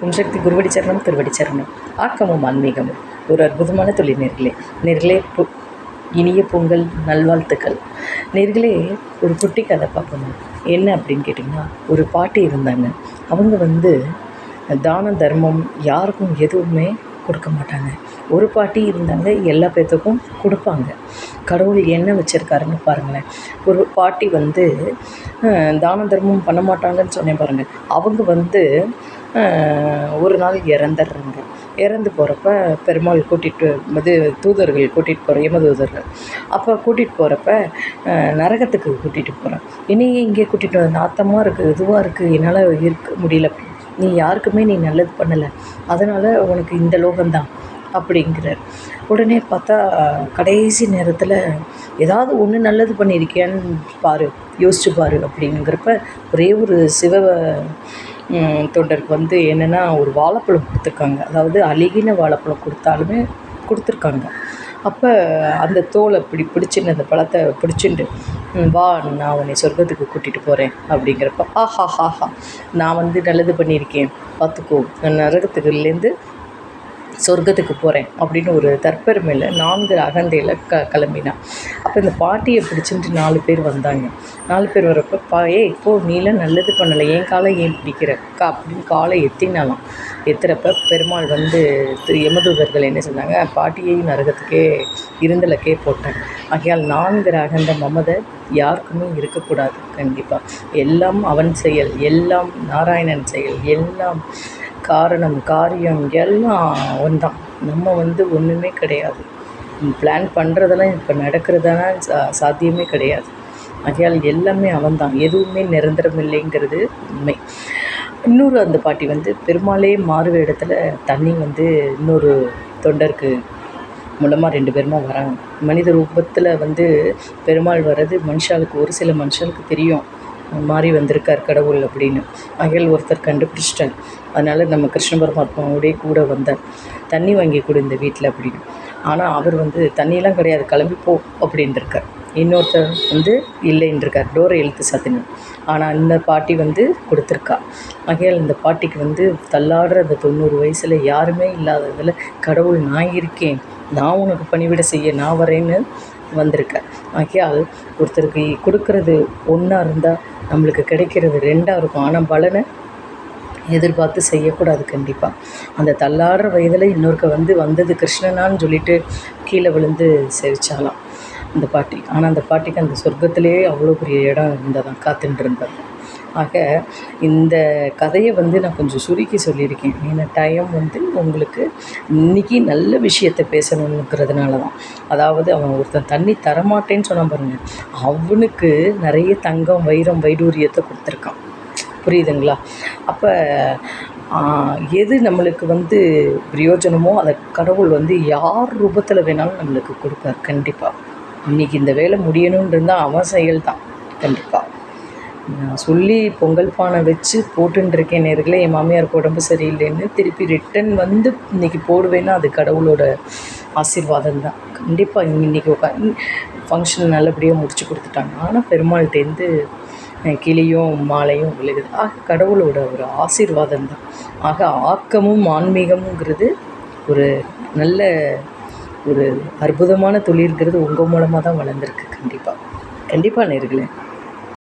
ஓம் சக்தி குருவடி சரணம் திருவடி சரணம். ஆக்கமும் ஆன்மீகமும் ஒரு அற்புதமான தொழில் நேர்களே. நேர்களே இனிய பொங்கல் நல்வாழ்த்துக்கள். நேர்களே ஒரு குட்டி கதை பார்க்கணும். என்ன அப்படின்னு கேட்டிங்கன்னா, ஒரு பாட்டி இருந்தாங்க. அவங்க தான தர்மம் யாருக்கும் எதுவுமே கொடுக்க மாட்டாங்க. ஒரு பாட்டி இருந்தாங்க, எல்லா பேர்த்துக்கும் கொடுப்பாங்க. கடவுள் என்ன வச்சுருக்காருன்னு பாருங்களேன். ஒரு பாட்டி தான தர்மம் பண்ண மாட்டாங்கன்னு சொன்னேன் பாருங்கள். அவங்க ஒரு நாள் இறந்துடுறாங்க. இறந்து போகிறப்ப பெருமாள் கூட்டிகிட்டு தூதர்கள் கூட்டிகிட்டு போகிற யமதூதர்கள் அப்போ கூட்டிகிட்டு போகிறப்ப நரகத்துக்கு கூட்டிகிட்டு போகிறேன். என்னையே இங்கே கூட்டிகிட்டு வர நாத்தமாக இருக்குது, இதுவாக இருக்குது, என்னால் இருக்க முடியல, நீ யாருக்குமே நீ நல்லது பண்ணலை, அதனால் உனக்கு இந்த லோகம்தான் அப்படிங்கிறார். உடனே பார்த்தா கடைசி நேரத்தில் ஏதாவது ஒன்று நல்லது பண்ணியிருக்கியான்னு யோசிச்சு பாரு அப்படிங்கிறப்ப ஒரே ஒரு தொண்டருக்கு என்னென்னா ஒரு வாழைப்பழம் கொடுத்துருக்காங்க. அதாவது அழுகின வாழைப்பழம் கொடுத்துருக்காங்க. அப்போ அந்த தோலை பிடிச்சின்னு அந்த பழத்தை பிடிச்சிட்டு வா, நான் உன்னை சொர்க்கத்துக்கு கூட்டிகிட்டு போகிறேன் அப்படிங்கிறப்ப ஆஹா நான் நல்லது பண்ணியிருக்கேன் பார்த்துக்கோ, நான் நரகத்துக்குலேருந்து சொர்க்கத்துக்கு போகிறேன் அப்படின்னு ஒரு தற்பெருமையில் 4 அகந்தையில் கிளம்பினான். அப்போ இந்த பாட்டியை பிடிச்சிட்டு 4 பேர் வந்தாங்க. 4 பேர் வரப்போ இப்போது நீலாம் நல்லது பண்ணலை, என் காலை ஏன் பிடிக்கிறக்கா அப்படின்னு காலை எத்தினாலாம். எத்துறப்ப பெருமாள் யமதூதர்கள் என்ன சொன்னாங்க, பாட்டியை நரகத்துக்கே இருந்தலக்கே போட்டாங்க. ஆகையால் 4 அகந்த மமதை யாருக்குமே இருக்கக்கூடாது. கண்டிப்பாக எல்லாம் அவன் செயல், எல்லாம் நாராயணன் செயல், எல்லாம் காரணம் காரியம் எல்லாம் ஒன்றான். நம்ம ஒன்றுமே கிடையாது. பிளான் பண்ணுறதெல்லாம் இப்போ நடக்கிறதான சாத்தியமே கிடையாது. ஆகையால் எல்லாமே அவன்தான், எதுவுமே நிரந்தரம் இல்லைங்கிறது உண்மை. இன்னொரு அந்த பாட்டி பெருமாளே மாறுவ இடத்துல தண்ணி இன்னொரு தொண்டருக்கு மூலமாக 2 பேருமா வராங்க. மனித ரூபத்தில் பெருமாள் வர்றது ஒரு சில மனுஷாளுக்கு தெரியும், மாறி வந்திருக்கார் கடவுள் அப்படின்னு. ஆகையால் ஒருத்தர் கண்டுபிடிச்சிட்டார். அதனால் நம்ம கிருஷ்ண பரமாத்மாவோடய கூட வந்தார். தண்ணி வாங்கி கொடு இந்த வீட்டில் அப்படின்னு. ஆனால் அவர் தண்ணியெலாம் கிடையாது, கிளம்பி போ அப்படின்ட்டுருக்கார். இன்னொருத்தர் இல்லைன்றிருக்கார், டோரை இழுத்து சாத்தினார். ஆனால் இந்த பாட்டி கொடுத்துருக்கா. ஆகையால் இந்த பாட்டிக்கு தள்ளாடுற அந்த 90 வயசில் யாருமே இல்லாததில் கடவுள் நான் இருக்கேன், நான் உனக்கு பணிவிட செய்ய நான் வரேன்னு வந்திருக்கார். ஆகையால் ஒருத்தருக்கு கொடுக்கறது ஒன்றா இருந்தால் நம்மளுக்கு கிடைக்கிறது 2ஆக இருக்கும். ஆனால் பலனை எதிர்பார்த்து செய்யக்கூடாது. கண்டிப்பாக அந்த தள்ளாடுற வயதில் இன்னொருக்க வந்தது கிருஷ்ணனான்னு சொல்லிட்டு கீழே விழுந்து செவிச்சாலாம் அந்த பாட்டி. ஆனால் அந்த பாட்டிக்கு அந்த சொர்க்கத்திலே அவ்வளோ பெரிய இடம் இருந்ததான் காத்துட்டு இருந்தார். ஆக இந்த கதையை நான் கொஞ்சம் சுருக்கி சொல்லியிருக்கேன். ஏன்னா டைம் உங்களுக்கு இன்றைக்கி நல்ல விஷயத்தை பேசணுங்கிறதுனால தான். அதாவது அவன் ஒருத்தன் தண்ணி தரமாட்டேன்னு சொன்னான் பாருங்கள், அவனுக்கு நிறைய தங்கம் வைரம் வைடூரியத்தை கொடுத்துருக்கான். புரியுதுங்களா? அப்போ எது நம்மளுக்கு பிரயோஜனமோ அதை கடவுள் யார் ரூபத்தில் வேணாலும் நம்மளுக்கு கொடுப்பார். கண்டிப்பாக இன்றைக்கி இந்த வேலை முடியணுன்னு இருந்தால் அவன் செயல் தான். கண்டிப்பாக நான் சொல்லி பொங்கல் பானை வச்சு போட்டுருக்கேன் நேர்களே. என் மாமியாருக்கு உடம்பு சரியில்லைன்னு திருப்பி ரிட்டன் இன்றைக்கி போடுவேன்னா அது கடவுளோட ஆசீர்வாதம் தான். கண்டிப்பாக இன்றைக்கி ஃபங்க்ஷன் நல்லபடியாக முடிச்சு கொடுத்துட்டாங்க. ஆனால் பெருமாள்கிட்டேருந்து கிளியும் மாலையும் விழுகுது. கடவுளோட ஒரு ஆசீர்வாதம் தான். ஆக்கமும் ஆன்மீகமுங்கிறது ஒரு நல்ல ஒரு அற்புதமான தொழில்ங்கிறது உங்கள் மூலமாக தான் வளர்ந்துருக்கு. கண்டிப்பாக நேர்களே.